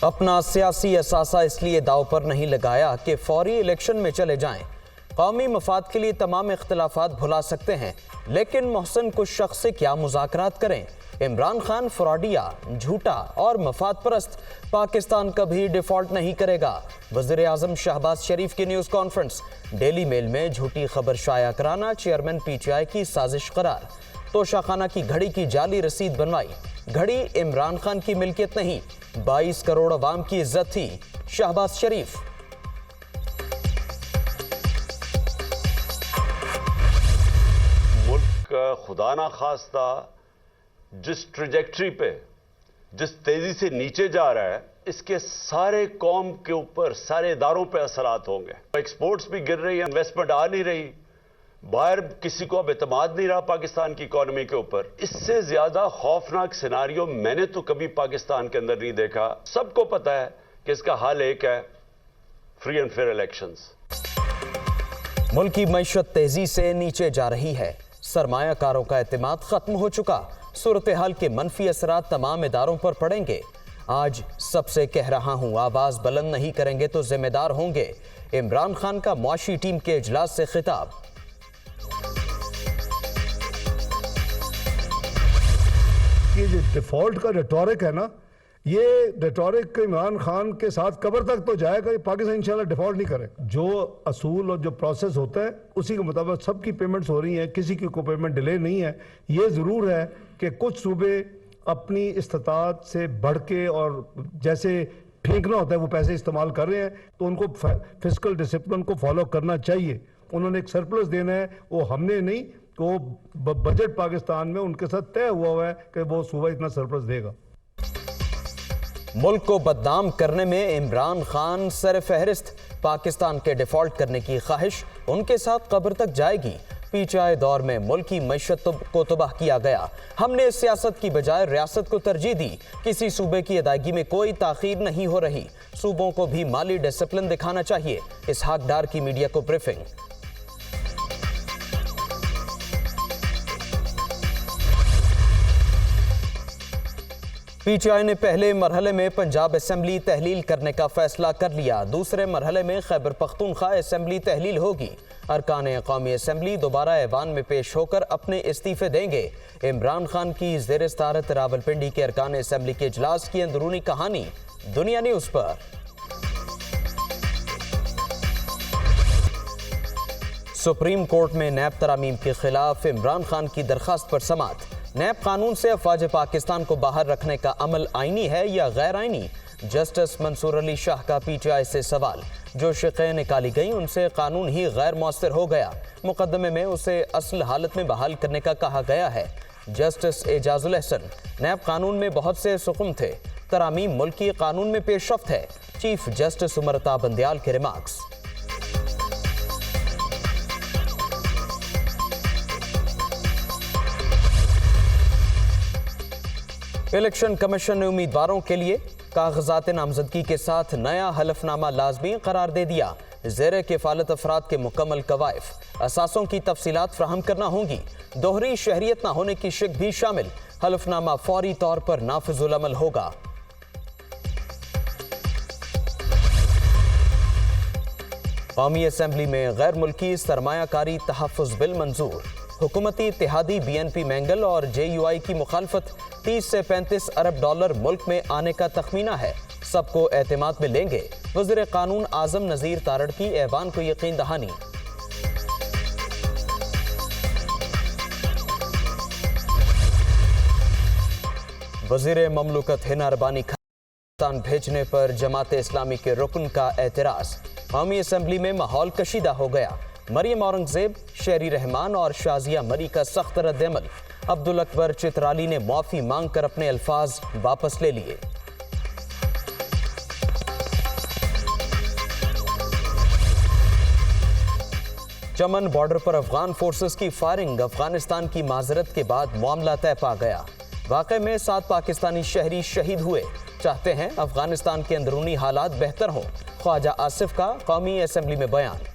اپنا سیاسی اثاثہ اس لیے داؤ پر نہیں لگایا کہ فوری الیکشن میں چلے جائیں۔ قومی مفاد کے لیے تمام اختلافات بھلا سکتے ہیں، لیکن محسن کچھ شخص سے کیا مذاکرات کریں؟ عمران خان فراڈیا، جھوٹا اور مفاد پرست، پاکستان کبھی ڈیفالٹ نہیں کرے گا۔ وزیر اعظم شہباز شریف کی نیوز کانفرنس۔ ڈیلی میل میں جھوٹی خبر شائع کرانا چیئرمین پی ٹی آئی کی سازش قرار۔ توشہ خانہ کی گھڑی کی جعلی رسید بنوائی۔ گھڑی عمران خان کی ملکیت نہیں، 22 کروڑ عوام کی عزت تھی۔ شہباز شریف۔ ملک خدا نہ خواستہ جس ٹریجیکٹری پہ، جس تیزی سے نیچے جا رہا ہے، اس کے سارے قوم کے اوپر، سارے اداروں پہ اثرات ہوں گے۔ ایکسپورٹس بھی گر رہی ہیں، انویسٹمنٹ آ نہیں رہی، باہر کسی کو اب اعتماد نہیں رہا پاکستان کی اکانومی کے اوپر۔ اس سے زیادہ خوفناک سیناریو میں نے تو کبھی پاکستان کے اندر نہیں دیکھا۔ سب کو پتا ہے کہ اس کا حل ایک ہے، فری اینڈ فیئر الیکشنز۔ ملک کی معیشت تیزی سے نیچے جا رہی ہے، سرمایہ کاروں کا اعتماد ختم ہو چکا، صورتحال کے منفی اثرات تمام اداروں پر پڑیں گے۔ آج سب سے کہہ رہا ہوں، آواز بلند نہیں کریں گے تو ذمہ دار ہوں گے۔ عمران خان کا معاشی ٹیم کے اجلاس سے خطاب۔ یہ جو ڈیفالٹ کا ریٹورک ہے نا، یہ ریٹورک عمران خان کے ساتھ قبر تک تو جائے گا، یہ پاکستان انشاءاللہ ڈیفالٹ نہیں کرے۔ جو اصول اور جو پروسیس ہوتا ہے اسی کے مطابق سب کی پیمنٹس ہو رہی ہیں، کسی کی کوئی پیمنٹ ڈیلے نہیں ہے۔ یہ ضرور ہے کہ کچھ صوبے اپنی استطاعت سے بڑھ کے اور جیسے پھینکنا ہوتا ہے وہ پیسے استعمال کر رہے ہیں، تو ان کو فسکل ڈسپلن کو فالو کرنا چاہیے۔ انہوں نے ایک سرپلس دینا ہے، وہ ہم نے نہیں، تو بجٹ پاکستان میں ان کے ساتھ طے ہوا ہے کہ وہ صوبہ اتنا سرپلس دے گا۔ ملک کو بدنام کرنے میں عمران خان سر فہرست، پاکستان کے ڈیفالٹ کرنے کی خواہش ان کے ساتھ قبر تک جائے گی۔ پی ٹی آئی دور میں ملک کی معیشت کو تباہ کیا گیا، ہم نے سیاست کی بجائے ریاست کو ترجیح دی۔ کسی صوبے کی ادائیگی میں کوئی تاخیر نہیں ہو رہی، صوبوں کو بھی مالی ڈسپلن دکھانا چاہیے۔ اسحاق ڈار کی میڈیا کو بریفنگ۔ پی ٹی آئی نے پہلے مرحلے میں پنجاب اسمبلی تحلیل کرنے کا فیصلہ کر لیا، دوسرے مرحلے میں خیبر پختونخوا اسمبلی تحلیل ہوگی۔ ارکان قومی اسمبلی دوبارہ ایوان میں پیش ہو کر اپنے استعفے دیں گے۔ عمران خان کی زیر صدارت راولپنڈی کے ارکان اسمبلی کے اجلاس کی اندرونی کہانی دنیا نیوز پر۔ سپریم کورٹ میں نیب ترامیم کے خلاف عمران خان کی درخواست پر سماعت۔ نیب قانون سے افواج پاکستان کو باہر رکھنے کا عمل آئینی ہے یا غیر آئینی؟ جسٹس منصور علی شاہ کا پی ٹی آئی سے سوال۔ جو شقیں نکالی گئیں ان سے قانون ہی غیر مؤثر ہو گیا، مقدمے میں اسے اصل حالت میں بحال کرنے کا کہا گیا ہے۔ جسٹس اعجاز الحسن، نیب قانون میں بہت سے سقم تھے، ترامیم ملکی قانون میں پیش رفت ہے۔ چیف جسٹس عمر عطا بندیال کے ریمارکس۔ الیکشن کمیشن نے امیدواروں کے لیے کاغذات نامزدگی کے ساتھ نیا حلف نامہ لازمی قرار دے دیا۔ زیر کفالت افراد کے مکمل کوائف، اثاثوں کی تفصیلات فراہم کرنا ہوں گی، دوہری شہریت نہ ہونے کی شک بھی شامل۔ حلف نامہ فوری طور پر نافذ العمل ہوگا۔ قومی اسمبلی میں غیر ملکی سرمایہ کاری تحفظ بل منظور۔ حکومتی اتحادی بی این پی مینگل اور جے یو آئی کی مخالفت۔ 30 سے 35 ارب ڈالر ملک میں آنے کا تخمینہ ہے، سب کو اعتماد میں لیں گے۔ وزیر قانون اعظم نذیر تارڑ کی ایوان کو یقین دہانی۔ وزیر مملکت ہنا ربانی پاکستان بھیجنے پر جماعت اسلامی کے رکن کا اعتراض۔ قومی اسمبلی میں ماحول کشیدہ ہو گیا، مریم اورنگزیب، شہری رحمان اور شازیہ مری کا سخت رد عمل۔ عبدالاکبر چترالی نے معافی مانگ کر اپنے الفاظ واپس لے لیے۔ چمن بارڈر پر افغان فورسز کی فائرنگ، افغانستان کی معذرت کے بعد معاملہ طے پا گیا۔ واقعے میں 7 پاکستانی شہری شہید ہوئے۔ چاہتے ہیں افغانستان کے اندرونی حالات بہتر ہوں، خواجہ آصف کا قومی اسمبلی میں بیان۔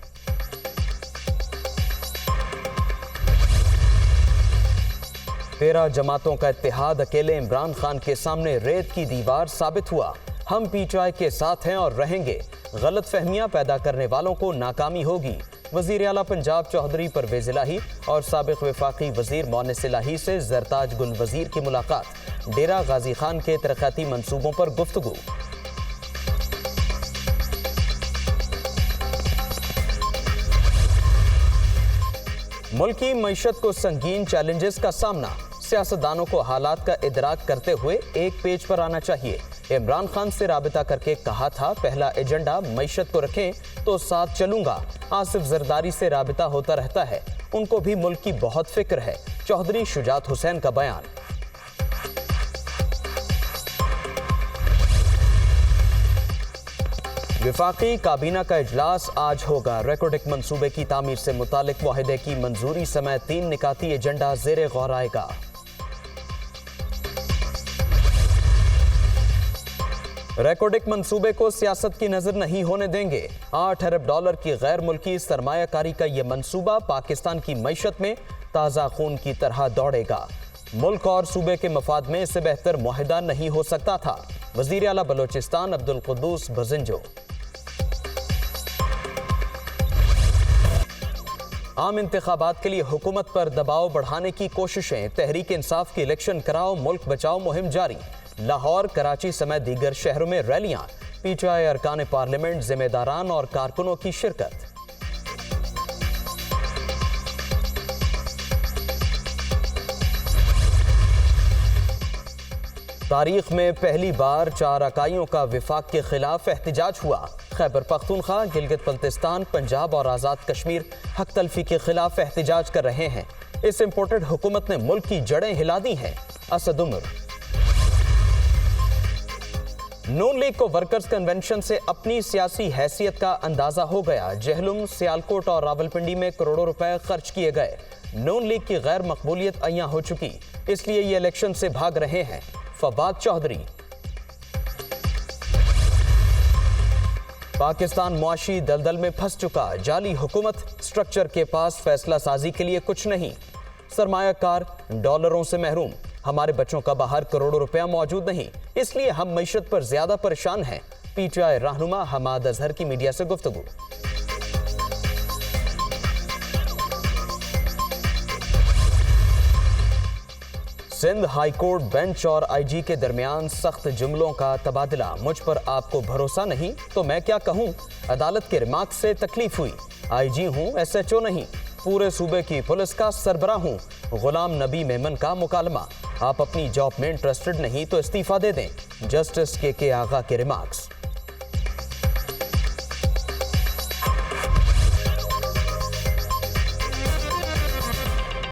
13 جماعتوں کا اتحاد اکیلے عمران خان کے سامنے ریت کی دیوار ثابت ہوا۔ ہم پی ٹی آئی کے ساتھ ہیں اور رہیں گے، غلط فہمیاں پیدا کرنے والوں کو ناکامی ہوگی۔ وزیر اعلیٰ پنجاب چودھری پرویز الہی اور سابق وفاقی وزیر مونس الہی سے زرتاج گل وزیر کی ملاقات، ڈیرہ غازی خان کے ترقیاتی منصوبوں پر گفتگو۔ ملکی معیشت کو سنگین چیلنجز کا سامنا، سیاستدانوں کو حالات کا ادراک کرتے ہوئے ایک پیج پر آنا چاہیے۔ عمران خان سے رابطہ کر کے کہا تھا پہلا ایجنڈا معیشت کو رکھیں تو ساتھ چلوں گا۔ آصف زرداری سے رابطہ ہوتا رہتا ہے، ان کو بھی ملک کی بہت فکر ہے، چودھری شجاعت حسین کا بیان۔ وفاقی کابینہ کا اجلاس آج ہوگا، ریکوڈک منصوبے کی تعمیر سے متعلق معاہدے کی منظوری سمیت 3 نکاتی ایجنڈا زیر غور آئے گا۔ ریکوڈک منصوبے کو سیاست کی نظر نہیں ہونے دیں گے۔ $8 ارب کی غیر ملکی سرمایہ کاری کا یہ منصوبہ پاکستان کی معیشت میں تازہ خون کی طرح دوڑے گا۔ ملک اور صوبے کے مفاد میں اس سے بہتر معاہدہ نہیں ہو سکتا تھا، وزیر اعلیٰ بلوچستان عبدالقدوس بزنجو۔ عام انتخابات کے لیے حکومت پر دباؤ بڑھانے کی کوششیں، تحریک انصاف کی الیکشن کراؤ ملک بچاؤ مہم جاری، لاہور، کراچی سمیت دیگر شہروں میں ریلیاں، پی ٹی آئی ارکان پارلیمنٹ، ذمہ داران اور کارکنوں کی شرکت۔ تاریخ میں پہلی بار 4 اکائیوں کا وفاق کے خلاف احتجاج ہوا، خیبر پختونخوا، گلگت بلتستان، پنجاب اور آزاد کشمیر حق تلفی کے خلاف احتجاج کر رہے ہیں۔ اس امپورٹڈ حکومت نے ملک کی جڑیں ہلا دی ہیں، اسد عمر۔ نون لیگ کو ورکرز کنونشن سے اپنی سیاسی حیثیت کا اندازہ ہو گیا، جہلم، سیالکوٹ اور راولپنڈی میں کروڑوں روپے خرچ کیے گئے۔ نون لیگ کی غیر مقبولیت عیاں ہو چکی، اس لیے یہ الیکشن سے بھاگ رہے ہیں، فواد چودھری۔ پاکستان معاشی دلدل میں پھنس چکا، جعلی حکومت، سٹرکچر کے پاس فیصلہ سازی کے لیے کچھ نہیں، سرمایہ کار ڈالروں سے محروم، ہمارے بچوں کا باہر کروڑوں روپیہ موجود نہیں، اس لیے ہم معیشت پر زیادہ پریشان ہیں، پی ٹی آئی رہنما حماد اظہر کی میڈیا سے گفتگو۔ سندھ ہائی کورٹ بینچ اور آئی جی کے درمیان سخت جملوں کا تبادلہ، مجھ پر آپ کو بھروسہ نہیں تو میں کیا کہوں، عدالت کے ریمارک سے تکلیف ہوئی، آئی جی ہوں ایس ایچ او نہیں، پورے صوبے کی پولیس کا سربراہ ہوں، غلام نبی میمن کا مکالمہ، آپ اپنی جاب میں انٹرسٹڈ نہیں تو استعفیٰ دے دیں، جسٹس کے آغا کے ریمارکس۔